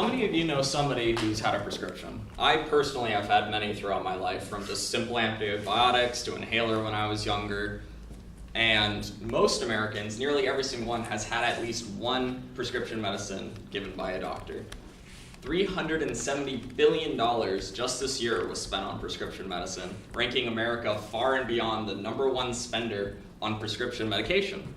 how many of you know somebody who's had a prescription? I personally have had many throughout my life, from just simple antibiotics to inhaler when I was younger. And most Americans, nearly every single one, has had at least one prescription medicine given by a doctor. $370 billion just this year was spent on prescription medicine, ranking America far and beyond the #1 spender on prescription medication.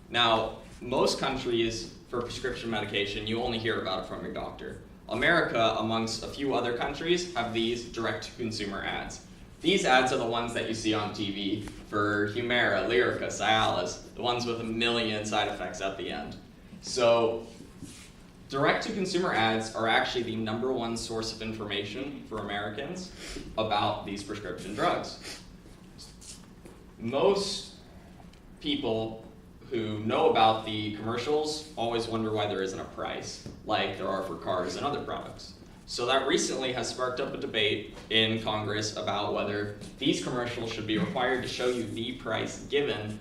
Now, most countries for prescription medication, you only hear about it from your doctor. America, amongst a few other countries, have these direct-to-consumer ads. These ads are the ones that you see on TV for Humira, Lyrica, Cialis, the ones with a million side effects at the end. So, direct-to-consumer ads are actually the #1 source of information for Americans about these prescription drugs. Most people who know about the commercials always wonder why there isn't a price, like there are for cars and other products. So that recently has sparked up a debate in Congress about whether these commercials should be required to show you the price given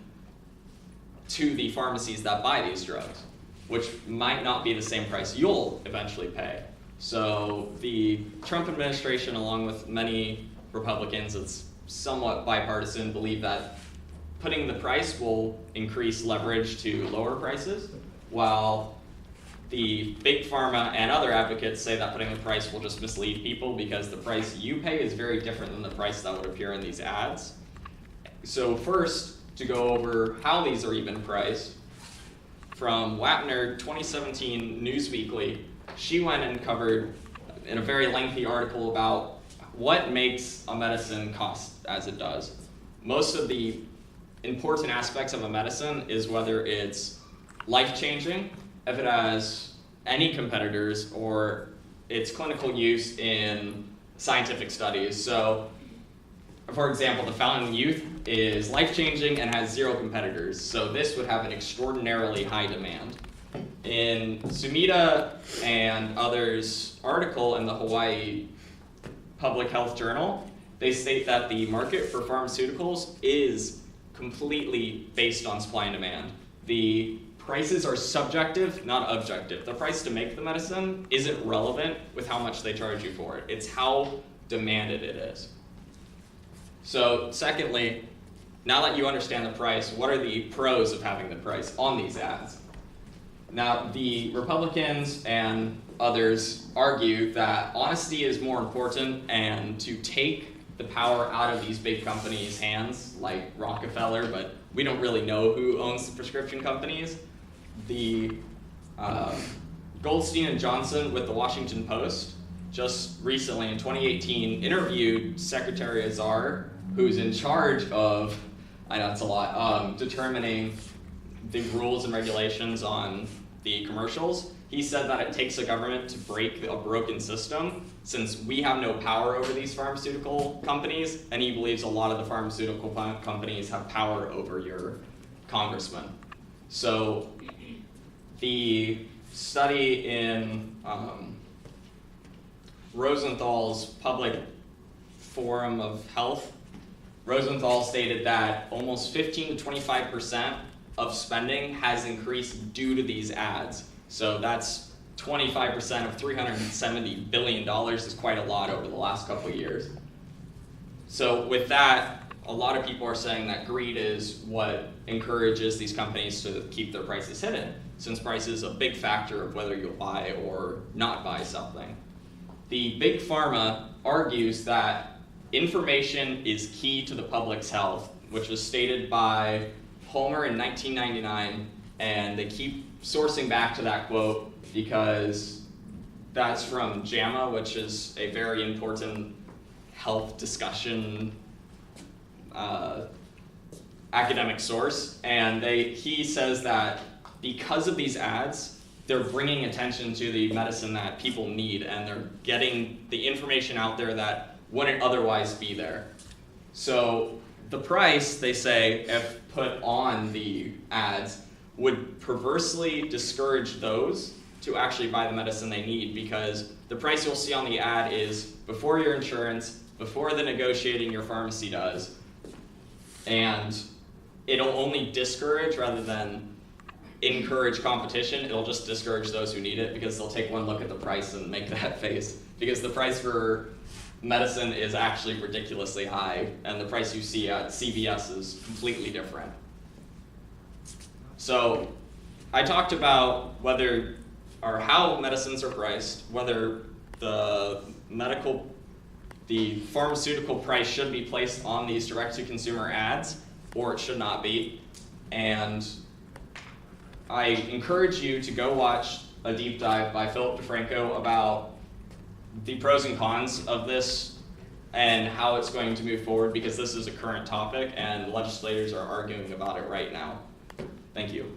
to the pharmacies that buy these drugs, which might not be the same price you'll eventually pay. So the Trump administration, along with many Republicans, it's somewhat bipartisan, believe that putting the price will increase leverage to lower prices, while the big pharma and other advocates say that putting the price will just mislead people because the price you pay is very different than the price that would appear in these ads. So first, to go over how these are even priced, from Wapner 2017 Newsweekly, she went and covered in a very lengthy article about what makes a medicine cost as it does. Most of the important aspects of a medicine is whether it's life-changing, if it has any competitors, or its clinical use in scientific studies. So, for example, the Fountain Youth is life-changing and has 0 competitors, so this would have an extraordinarily high demand. In Sumida and others' article in the Hawaii Public Health Journal, they state that the market for pharmaceuticals is completely based on supply and demand. The prices are subjective, not objective. The price to make the medicine isn't relevant with how much they charge you for it. It's how demanded it is. So secondly, now that you understand the price, what are the pros of having the price on these ads? Now, the Republicans and others argue that honesty is more important, and to take the power out of these big companies' hands, like Rockefeller, but we don't really know who owns the prescription companies. The Goldstein and Johnson with the Washington Post just recently in 2018 interviewed Secretary Azar, who's in charge of, I know it's a lot, determining the rules and regulations on the commercials. He said that it takes a government to break a broken system, since we have no power over these pharmaceutical companies, and he believes a lot of the pharmaceutical companies have power over your congressman. So the study in Rosenthal's Public Forum of Health, Rosenthal stated that almost 15 to 25% of spending has increased due to these ads. So that's 25% of $370 billion is quite a lot over the last couple of years. So with that, a lot of people are saying that greed is what encourages these companies to keep their prices hidden, since price is a big factor of whether you'll buy or not buy something. The big pharma argues that information is key to the public's health, which was stated by Palmer in 1999, and they keep sourcing back to that quote because that's from JAMA, which is a very important health discussion academic source, and he says that because of these ads, they're bringing attention to the medicine that people need, and they're getting the information out there that wouldn't otherwise be there. So the price, they say, if put on the ads, would perversely discourage those to actually buy the medicine they need, because the price you'll see on the ad is before your insurance, before the negotiating your pharmacy does, and it'll only discourage rather than encourage competition, it'll just discourage those who need it, because they'll take one look at the price and make that face. Because the price for medicine is actually ridiculously high, and the price you see at CVS is completely different. So I talked about whether or how medicines are priced, whether the pharmaceutical price should be placed on these direct-to-consumer ads, or it should not be. And I encourage you to go watch a deep dive by Philip DeFranco about the pros and cons of this and how it's going to move forward, because this is a current topic and legislators are arguing about it right now. Thank you.